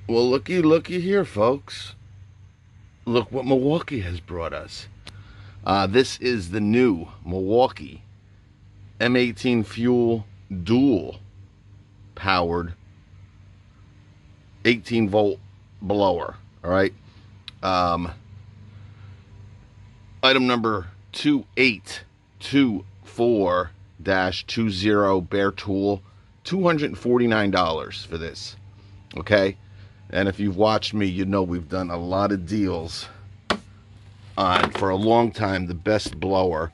Well, looky here, folks. Look what Milwaukee has brought us. This is the new Milwaukee M18 fuel dual powered 18 volt blower. All right. Um, Item number 2824-20 Bear Tool. $249 for this. Okay. And if you've watched me, you know we've done a lot of deals on, for a long time, the best blower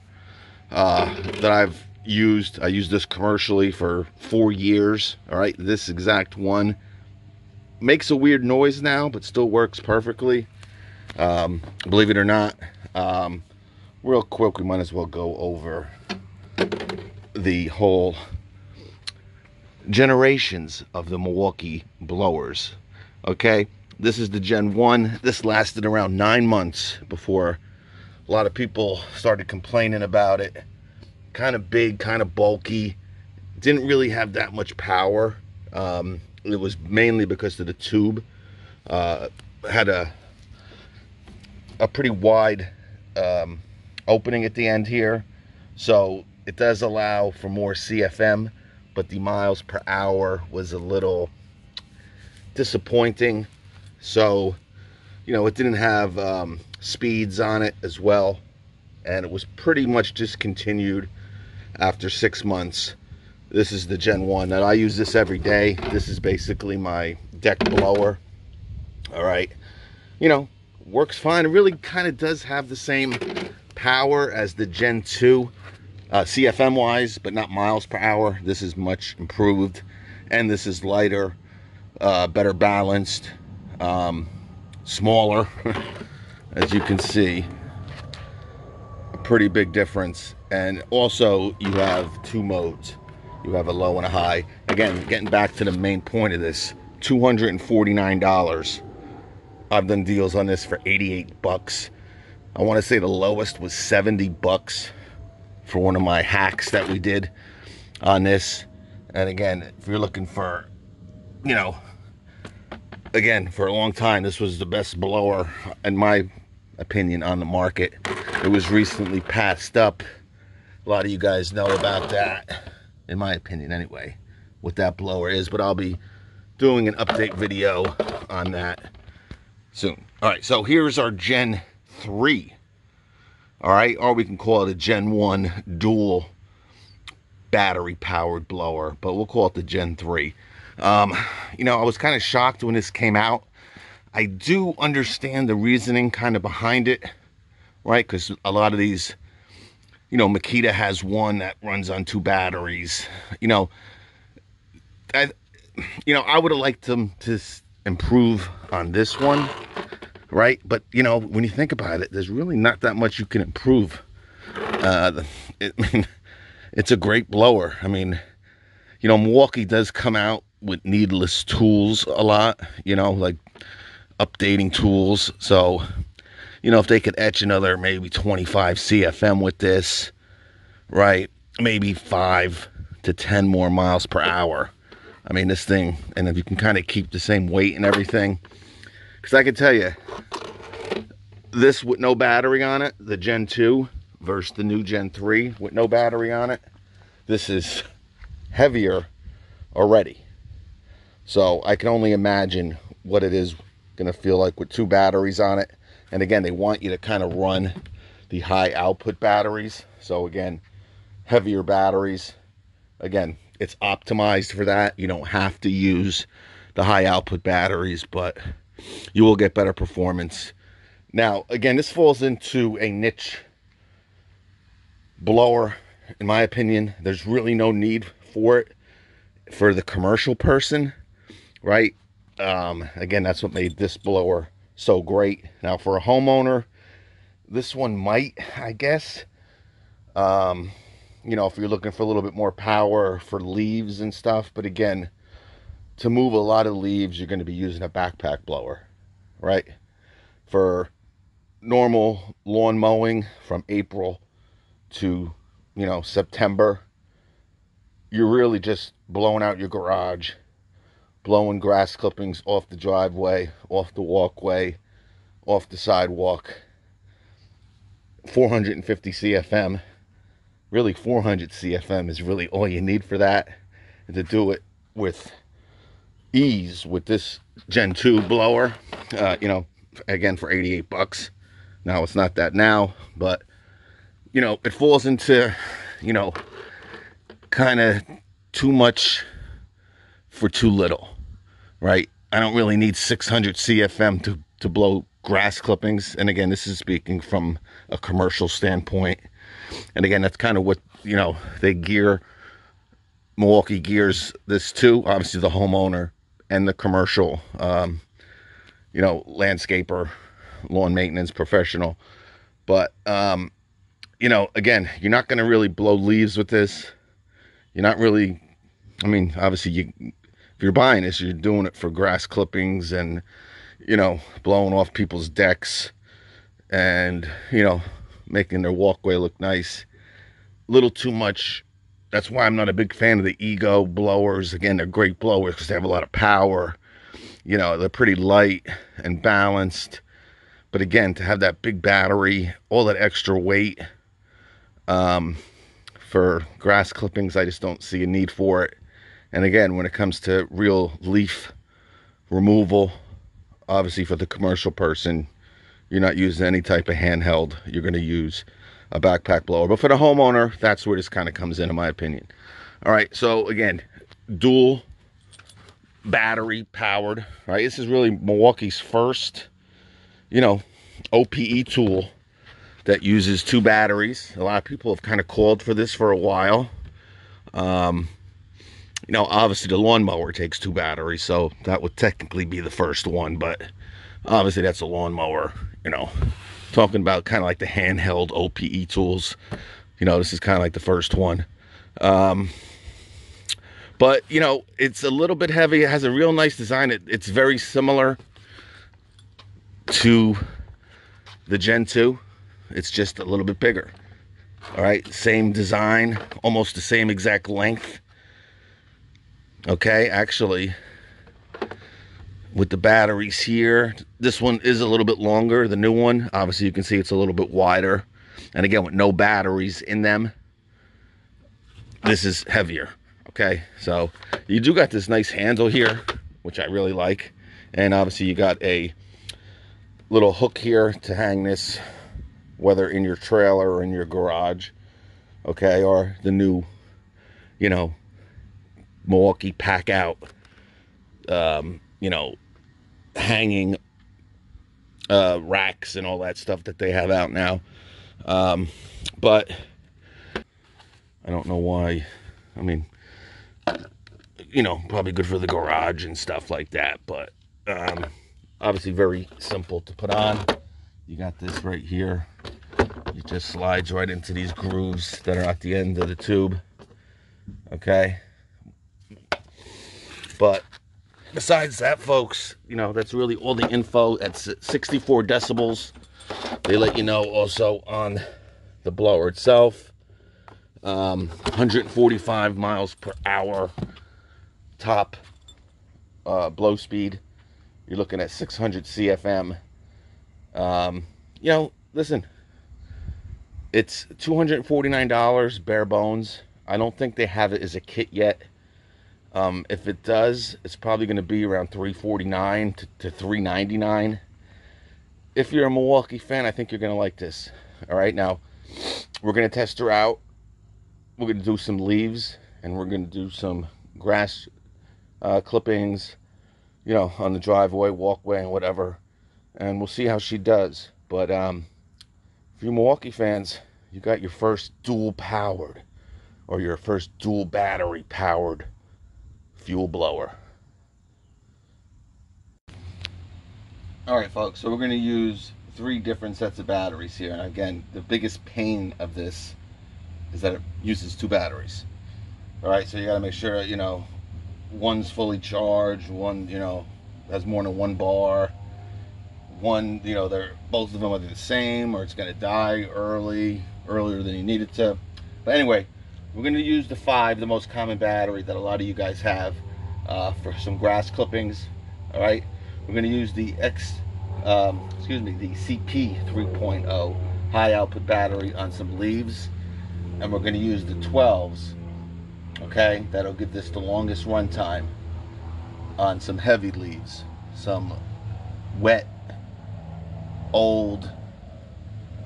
that I've used. I used this commercially for 4 years. All right, this exact one makes a weird noise now, but still works perfectly. Believe it or not. Real quick, we might as well go over the whole generations of the Milwaukee blowers. Okay, this is the Gen 1. This lasted around 9 months before a lot of people started complaining about it. Kind of big, kind of bulky. Didn't really have that much power. It was mainly because of the tube. Had a pretty wide opening at the end here. So it does allow for more CFM, but the miles per hour was a little disappointing. So, you know, it didn't have speeds on it as well, and it was pretty much discontinued after 6 months. This is the Gen 1. Now, I use this every day. This is basically my deck blower. All right, you know, works fine. It really kind of does have the same power as the Gen 2 CFM wise, but not miles per hour. This is much improved, and this is lighter, better balanced, smaller. As you can see, a pretty big difference. And also you have 2 modes. You have a low and a high. Again, getting back to the main point of this, $249. I've done deals on this for 88 bucks. I want to say the lowest was 70 bucks for one of my hacks that we did on this. And again, if you're looking for, you know, again, for a long time, this was the best blower, in my opinion, on the market. It was recently passed up. A lot of you guys know about that, in my opinion anyway, what that blower is. But I'll be doing an update video on that soon. All right, so here's our Gen 3. All right, or we can call it a Gen 1 dual battery powered blower, but we'll call it the Gen 3. You know, I was kind of shocked when this came out. I do understand the reasoning kind of behind it, right? Because a lot of these, you know, Makita has one that runs on 2 batteries. You know, I would have liked them to improve on this one, right? But, you know, when you think about it, there's really not that much you can improve. I mean, it's a great blower. I mean, you know, Milwaukee does come out with needless tools a lot, you know, like updating tools. So, you know, if they could etch another maybe 25 CFM with this, right, maybe 5 to 10 more miles per hour. I mean, this thing, and if you can kind of keep the same weight and everything, because I can tell you, this with no battery on it, the Gen 2 versus the new Gen 3 with no battery on it, this is heavier already. So I can only imagine what it is going to feel like with 2 batteries on it. And again, they want you to kind of run the high output batteries. So again, heavier batteries. Again, it's optimized for that. You don't have to use the high output batteries, but you will get better performance. Now, again, this falls into a niche blower. In my opinion, there's really no need for it for the commercial person, right? Again, that's what made this blower so great. Now, for a homeowner, this one might, I guess, you know, if you're looking for a little bit more power for leaves and stuff. But again, to move a lot of leaves, you're going to be using a backpack blower, right? For normal lawn mowing from April to, you know, September, you're really just blowing out your garage blowing grass clippings off the driveway, off the walkway, off the sidewalk. 450 CFM, really 400 CFM is really all you need for that, and to do it with ease with this Gen 2 blower, you know, again for 88 bucks. Now it's not that now, but you know, it falls into, you know, kind of too much for too little, right? I don't really need 600 CFM to blow grass clippings. And again, this is speaking from a commercial standpoint. And again, that's kind of what, you know, they gear, Milwaukee gears this to, obviously the homeowner and the commercial, you know, landscaper, lawn maintenance professional. But, you know, again, you're not going to really blow leaves with this. You're not really, I mean, obviously, if you're buying this, you're doing it for grass clippings and, you know, blowing off people's decks and, you know, making their walkway look nice. A little too much. That's why I'm not a big fan of the Ego blowers. Again, they're great blowers because they have a lot of power. You know, they're pretty light and balanced. But again, to have that big battery, all that extra weight, for grass clippings, I just don't see a need for it. And again, when it comes to real leaf removal, obviously for the commercial person, you're not using any type of handheld. You're going to use a backpack blower. But for the homeowner, that's where this kind of comes in my opinion. All right, so again, dual battery powered, right? This is really Milwaukee's first, you know, OPE tool that uses 2 batteries. A lot of people have kind of called for this for a while. You know, obviously the lawnmower takes 2 batteries, so that would technically be the first one, but obviously that's a lawnmower, you know. Talking about kind of like the handheld OPE tools, you know, this is kind of like the first one. But, you know, it's a little bit heavy. It has a real nice design. It's very similar to the Gen 2. It's just a little bit bigger. All right, same design, almost the same exact length. Okay, actually, with the batteries here, this one is a little bit longer, the new one. Obviously, you can see it's a little bit wider. And again, with no batteries in them, this is heavier. Okay, so you do got this nice handle here, which I really like. And obviously, you got a little hook here to hang this, whether in your trailer or in your garage, okay, or the new, you know, Milwaukee pack out, you know, hanging racks and all that stuff that they have out now. But I don't know why. I mean, you know, probably good for the garage and stuff like that, but obviously very simple to put on. You got this right here. It just slides right into these grooves that are at the end of the tube. Okay. But besides that, folks, you know, that's really all the info. At 64 decibels. They let you know also on the blower itself. 145 miles per hour top blow speed. You're looking at 600 CFM. You know, listen, it's $249 bare bones. I don't think they have it as a kit yet. If it does, it's probably going to be around $349 to $399. If you're a Milwaukee fan, I think you're going to like this. All right, now we're going to test her out. We're going to do some leaves, and we're going to do some grass clippings, you know, on the driveway, walkway, and whatever. And we'll see how she does. But if you're Milwaukee fans, you got your first dual powered, or your first dual battery powered fuel blower. All right, folks, so we're going to use 3 different sets of batteries here. And again, the biggest pain of this is that it uses 2 batteries. All right, so you got to make sure, you know, one's fully charged, one, you know, has more than 1 bar. One, you know, they're both of them are the same, or it's going to die earlier than you need it to. But anyway, we're going to use the 5, the most common battery that a lot of you guys have. for some grass clippings. All right, we're going to use the the CP 3.0 high output battery on some leaves, and we're going to use the 12s. Okay, that'll give this the longest run time on some heavy leaves, some wet, old,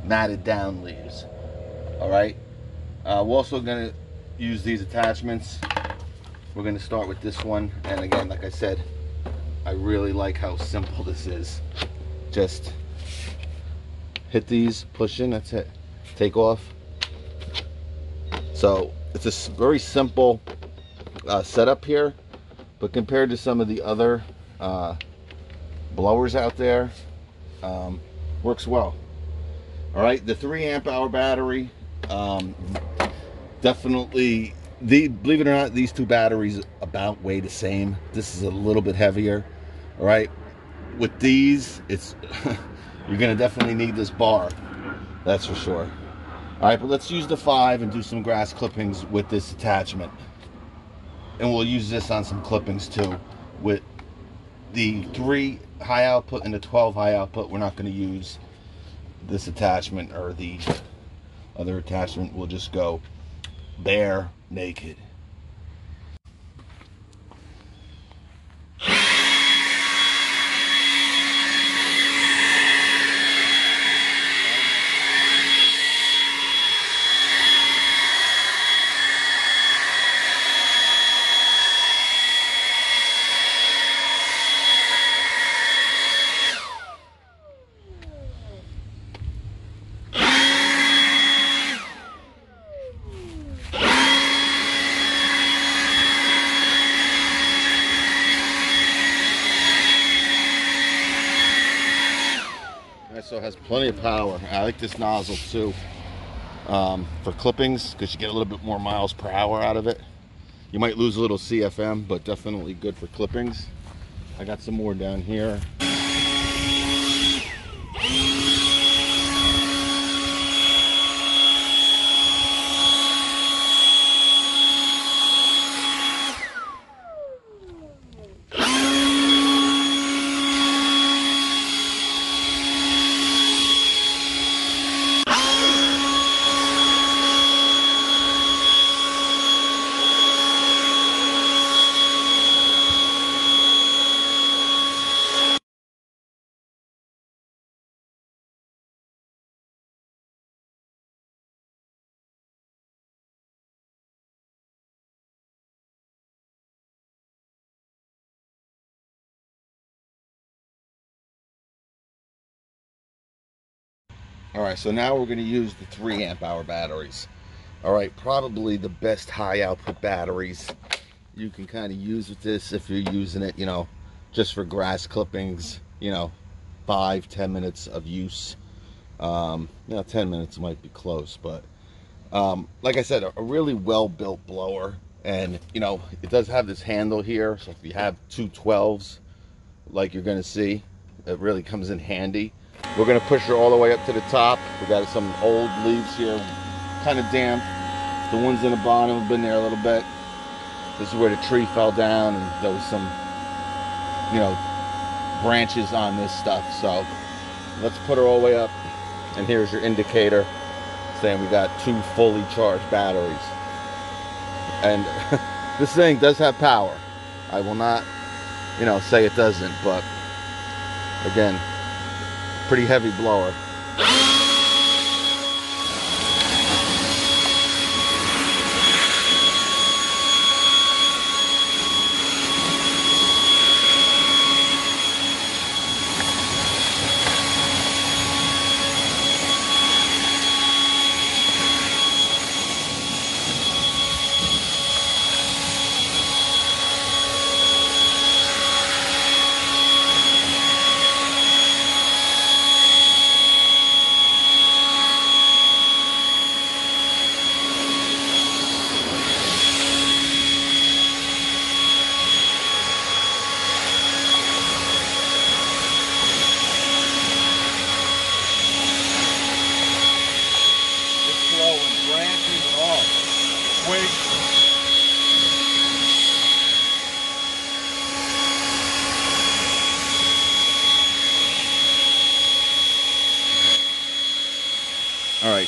matted down leaves. All right, we're also going to use these attachments. We're going to start with this one, and again, like I said, I really like how simple this is. Just hit these, push in, that's it, take off. So it's a very simple setup here, but compared to some of the other blowers out there, works well. All right, the 3 amp hour battery, definitely, believe it or not, these two batteries about weigh the same. This is a little bit heavier. All right, with these, it's you're gonna definitely need this bar, that's for sure. All right, but let's use the 5 and do some grass clippings with this attachment, and we'll use this on some clippings too. With the 3 high output and the 12 high output, we're not going to use this attachment or the other attachment. We'll just go bare naked. So it has plenty of power. I like this nozzle too, for clippings, because you get a little bit more miles per hour out of it. You might lose a little CFM, but definitely good for clippings. I got some more down here. All right, so now we're going to use the 3 amp hour batteries. All right, probably the best high output batteries you can kind of use with this if you're using it, you know, just for grass clippings, you know, 5-10 minutes of use. You know, 10 minutes might be close, but like I said, a really well built blower. And you know, it does have this handle here, so if you have 2 12s like you're going to see, it really comes in handy. We're going to push her all the way up to the top. We got some old leaves here, kind of damp. The ones in the bottom have been there a little bit. This is where the tree fell down, and there was some, you know, branches on this stuff. So let's put her all the way up, and here's your indicator saying we got 2 fully charged batteries. And this thing does have power. I will not, you know, say it doesn't, but again, pretty heavy blower.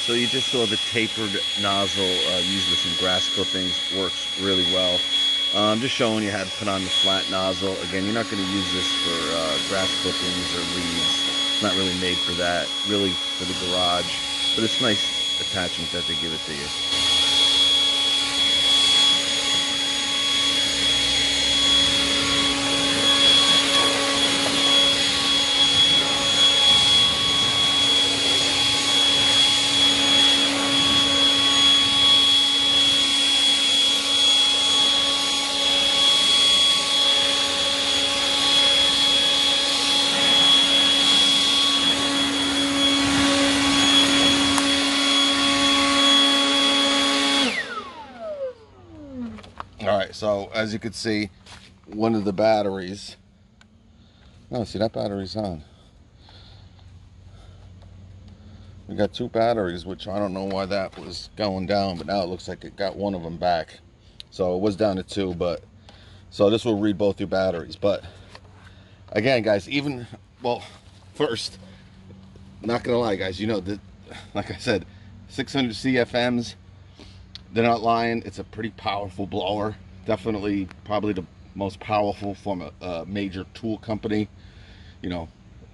so you just saw the tapered nozzle used with some grass clippings. Works really well. I'm just showing you how to put on the flat nozzle. Again, you're not going to use this for grass clippings or leaves. It's not really made for that, really for the garage. But it's a nice attachment that they give it to you. Alright, so as you can see, one of the batteries, oh, see, that battery's on. We got two batteries, which I don't know why that was going down, but now it looks like it got one of them back. So it was down to two, but so this will read both your batteries. But again, guys, even, well, first, not gonna lie, guys, you know that, like I said, 600 CFMs, they're not lying. It's a pretty powerful blower. Definitely, probably the most powerful from a major tool company. You know,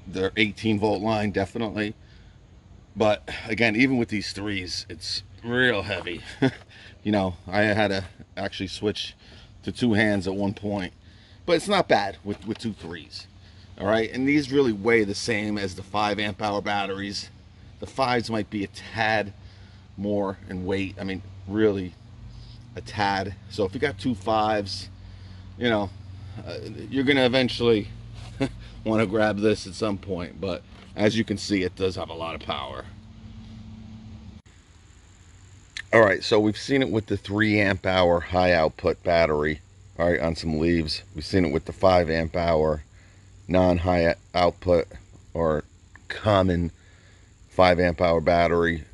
their 18-volt line, definitely. But again, even with these threes, it's real heavy. You know, I had to actually switch to two hands at one point. But it's not bad with two threes. All right, and these really weigh the same as the 5 amp hour batteries. The 5s might be a tad more in weight. I mean, really a tad. So if you got two 5s, you know, you're gonna eventually want to grab this at some point. But as you can see, it does have a lot of power. All right, so we've seen it with the 3 amp hour high output battery, all right, on some leaves. We've seen it with the 5 amp hour non-high output or common 5 amp hour battery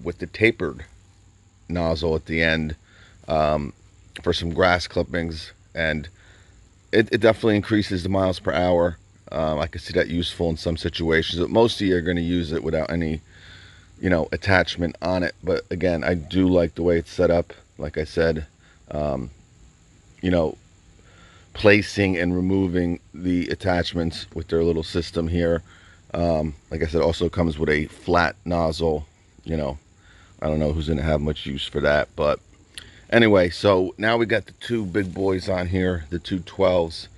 with the tapered nozzle at the end for some grass clippings, and it definitely increases the miles per hour. I can see that useful in some situations, but most of you are going to use it without any, you know, attachment on it. But again, I do like the way it's set up. Like I said, you know, placing and removing the attachments with their little system here. Like I said, also comes with a flat nozzle. You know, I don't know who's going to have much use for that, but anyway, so now we got the two big boys on here, the 212s.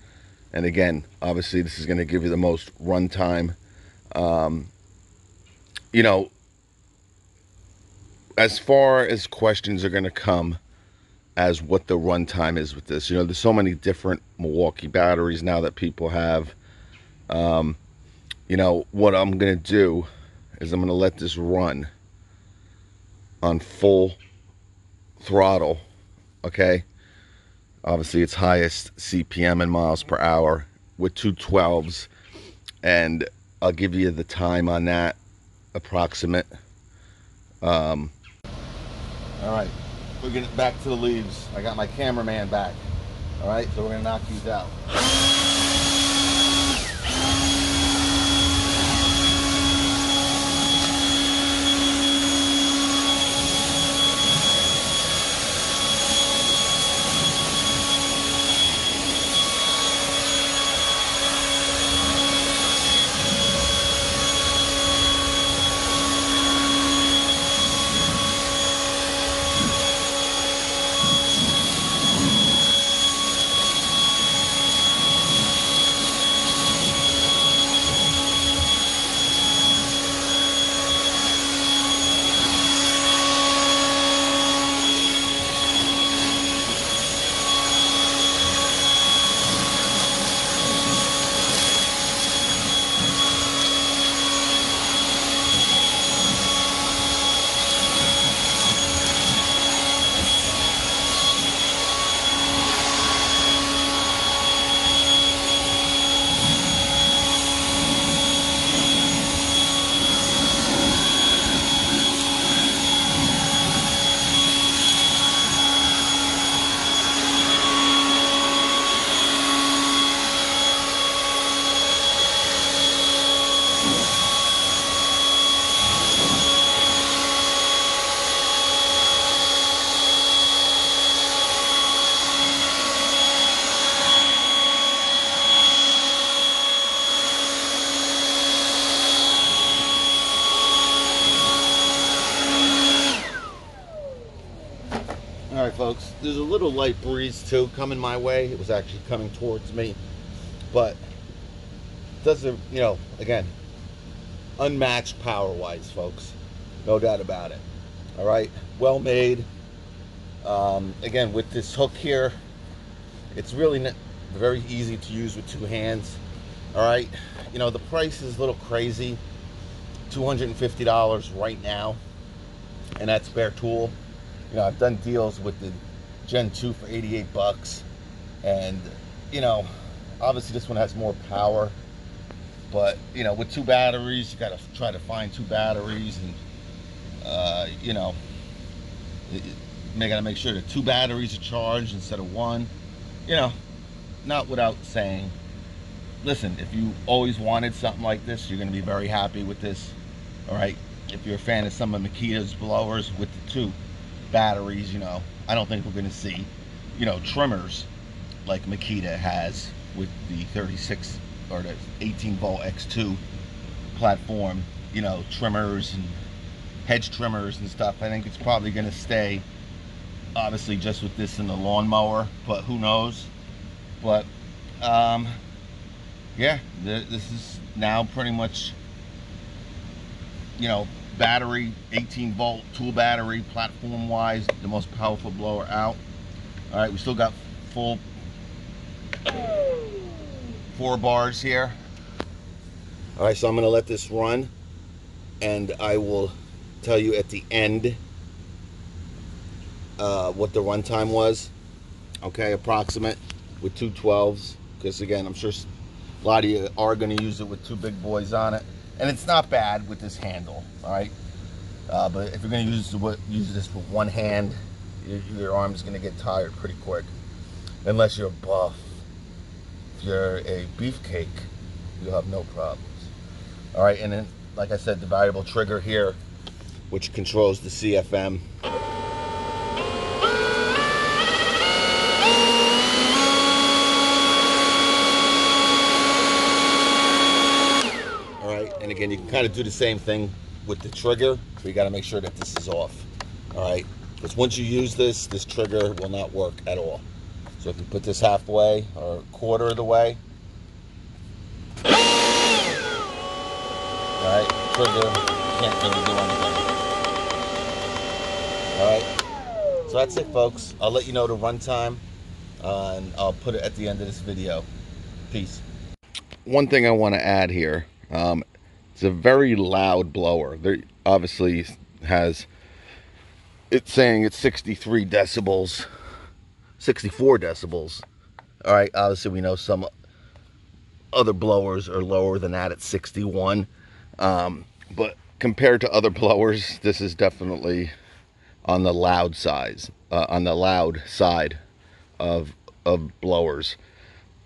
And again, obviously this is going to give you the most run time. You know, as far as questions are going to come as what the runtime is with this, you know, there's so many different Milwaukee batteries now that people have. You know, what I'm going to do is I'm going to let this run on full throttle, okay? Obviously its highest CPM in miles per hour with 212s, and I'll give you the time on that, approximate. All right, we're getting back to the leaves. I got my cameraman back. All right, so we're gonna knock these out. there's a little light breeze too coming my way. It was actually coming towards me, but doesn't, you know, again, unmatched power wise, folks, no doubt about it. All right, well made. Again, with this hook here, it's really very easy to use with two hands. All right, you know, the price is a little crazy, $250 right now, and that's bare tool. You know, I've done deals with the Gen 2 for 88 bucks, and you know, obviously this one has more power, but you know, with two batteries, you got to try to find two batteries, and you know, you got to make sure that two batteries are charged instead of one. You know, not without saying, listen, if you always wanted something like this, you're going to be very happy with this. All right, if you're a fan of some of Makita's blowers with the two batteries, you know, I don't think we're going to see, you know, trimmers like Makita has with the 36 or the 18 volt X2 platform, you know, trimmers and hedge trimmers and stuff. I think it's probably going to stay obviously just with this and the lawnmower, but who knows. But yeah, this is now pretty much, you know, battery, 18 volt tool battery, platform wise, the most powerful blower out. All right, we still got full 4 bars here. All right, so I'm gonna let this run, and I will tell you at the end what the runtime was. Okay, approximate with 2 12s, because again, I'm sure a lot of you are going to use it with 2 big boys on it, and it's not bad with this handle. All right, but if you're going to use this with one hand, your arm is going to get tired pretty quick, unless you're buff. If you're a beefcake, you'll have no problems. All right, and then, like I said, the variable trigger here, which controls the CFM. And again, you can kind of do the same thing with the trigger, but you got to make sure that this is off. All right, because once you use this trigger will not work at all. So if you put this halfway or a quarter of the way, all right, trigger can't really do anything. All right, so that's it, folks. I'll let you know the runtime, and I'll put it at the end of this video. Peace. One thing I want to add here. It's a very loud blower. There obviously has, it's saying it's 63 decibels, 64 decibels. All right, obviously we know some other blowers are lower than that at 61. But compared to other blowers, this is definitely on the loud side, of blowers.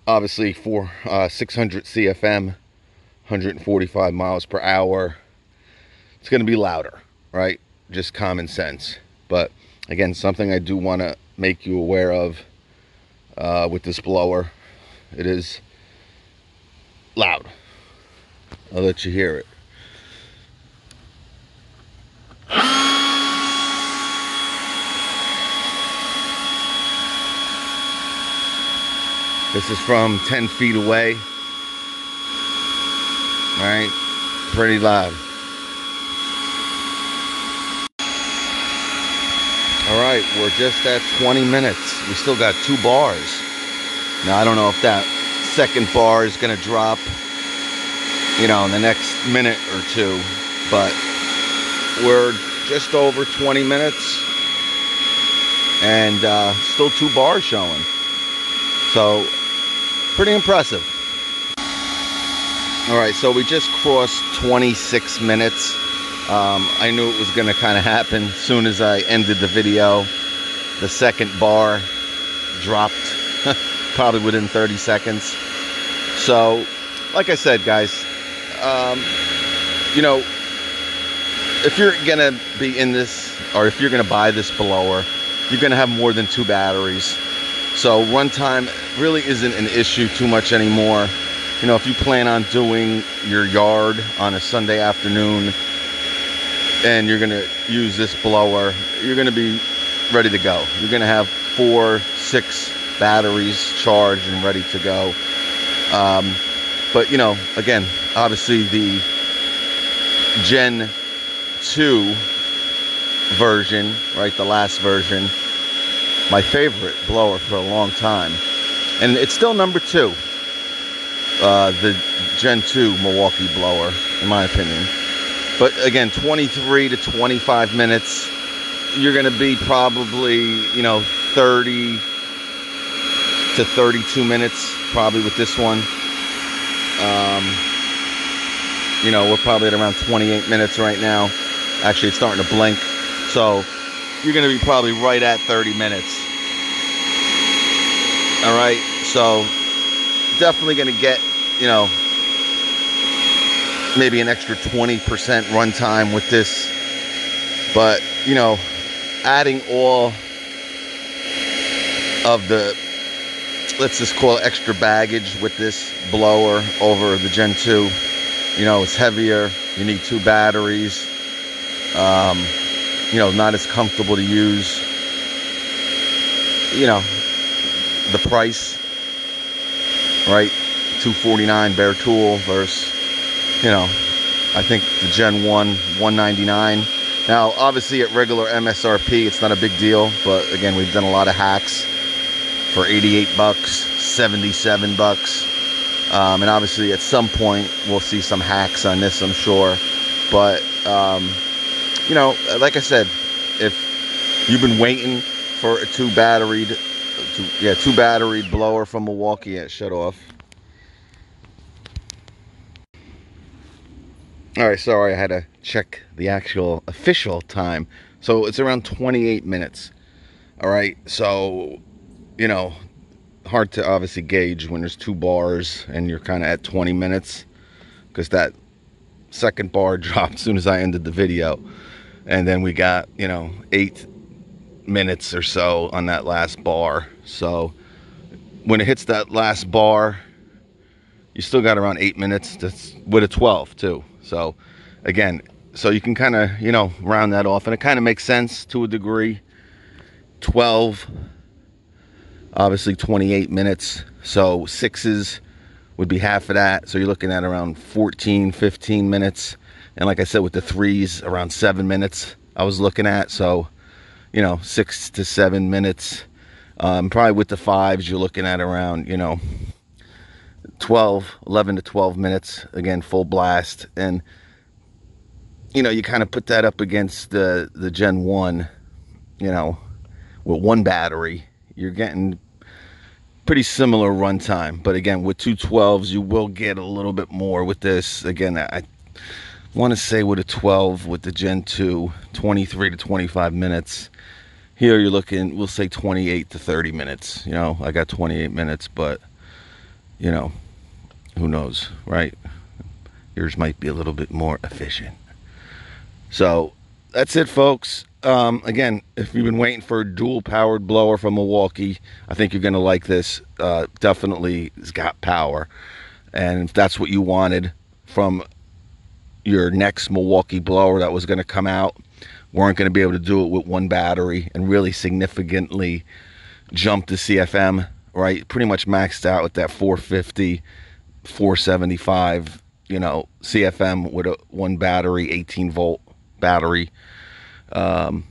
Obviously for 600 CFM, 145 miles per hour, it's going to be louder, right? Just common sense. But again, something I do want to make you aware of with this blower, it is loud. I'll let you hear it. This is from 10 feet away. All right, pretty loud. All right, we're just at 20 minutes. We still got 2 bars. Now, I don't know if that second bar is going to drop, you know, in the next minute or two, but we're just over 20 minutes and still 2 bars showing. So, pretty impressive. All right, so we just crossed 26 minutes. I knew it was going to kind of happen as soon as I ended the video. The second bar dropped probably within 30 seconds. So, like I said, guys, you know, if you're going to be in this, or if you're going to buy this blower, you're going to have more than 2 batteries. So runtime really isn't an issue too much anymore. You know, if you plan on doing your yard on a Sunday afternoon and you're going to use this blower, you're going to be ready to go. You're going to have 4, 6 batteries charged and ready to go. But, you know, again, obviously the Gen 2 version, right, the last version, my favorite blower for a long time. And it's still number 2, the Gen 2 Milwaukee blower, in my opinion. But again, 23 to 25 minutes, you're going to be probably, you know, 30 to 32 minutes probably with this one. You know, we're probably at around 28 minutes right now. Actually, it's starting to blink. So you're going to be probably right at 30 minutes. All right. So definitely going to get, you know, maybe an extra 20% runtime with this. But, you know, adding all of the, let's just call it extra baggage with this blower over the Gen 2. You know, it's heavier. You need 2 batteries. You know, not as comfortable to use. You know, the price, right? $249 bare tool versus, you know, I think the Gen 1, $199. Now, obviously at regular MSRP, it's not a big deal. But again, we've done a lot of hacks for $88, $77. And obviously at some point we'll see some hacks on this, I'm sure. But you know, like I said, if you've been waiting for a 2 batteried blower from Milwaukee, yeah, shut off. All right, sorry, I had to check the actual official time. So it's around 28 minutes. All right, so, you know, hard to obviously gauge when there's 2 bars and you're kind of at 20 minutes, because that second bar dropped as soon as I ended the video, and then we got, you know, 8 minutes or so on that last bar. So when it hits that last bar, you still got around 8 minutes. That's with a 12 too. So again, so you can kind of, you know, round that off, and it kind of makes sense to a degree. 12, obviously 28 minutes, so 6s would be half of that, so you're looking at around 14, 15 minutes. And like I said, with the 3s, around 7 minutes I was looking at. So, you know, 6 to 7 minutes. Probably with the 5s, you're looking at around, you know, 11 to 12 minutes, again, full blast. And, you know, you kind of put that up against the Gen 1, you know, with 1 battery, you're getting pretty similar runtime. But again, with 2 12s, you will get a little bit more with this. Again, I want to say with a 12 with the Gen 2, 23 to 25 minutes. Here you're looking, we'll say 28 to 30 minutes. You know, I got 28 minutes, but, you know, who knows, right? Yours might be a little bit more efficient. So that's it, folks. Again, if you've been waiting for a dual powered blower from Milwaukee, I think you're going to like this. Definitely it's got power. And if that's what you wanted from your next Milwaukee blower that was going to come out, weren't going to be able to do it with 1 battery and really significantly jump the CFM, right? Pretty much maxed out with that 450, 475, you know, CFM with a 1 battery, 18 volt battery, you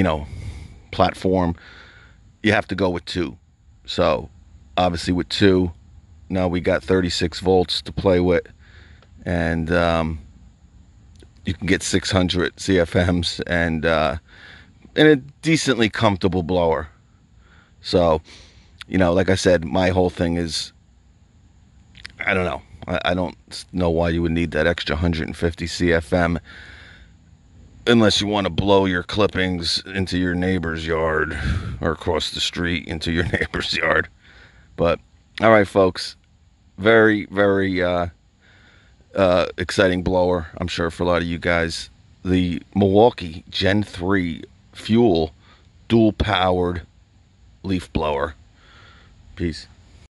know, platform. You have to go with 2. So obviously with 2, now we got 36 volts to play with, and you can get 600 CFMs and a decently comfortable blower. So, you know, like I said, my whole thing is, I don't know. I don't know why you would need that extra 150 CFM unless you want to blow your clippings into your neighbor's yard or across the street into your neighbor's yard. But, all right, folks, very, very exciting blower, I'm sure, for a lot of you guys. The Milwaukee Gen 3 fuel dual powered leaf blower. Peace.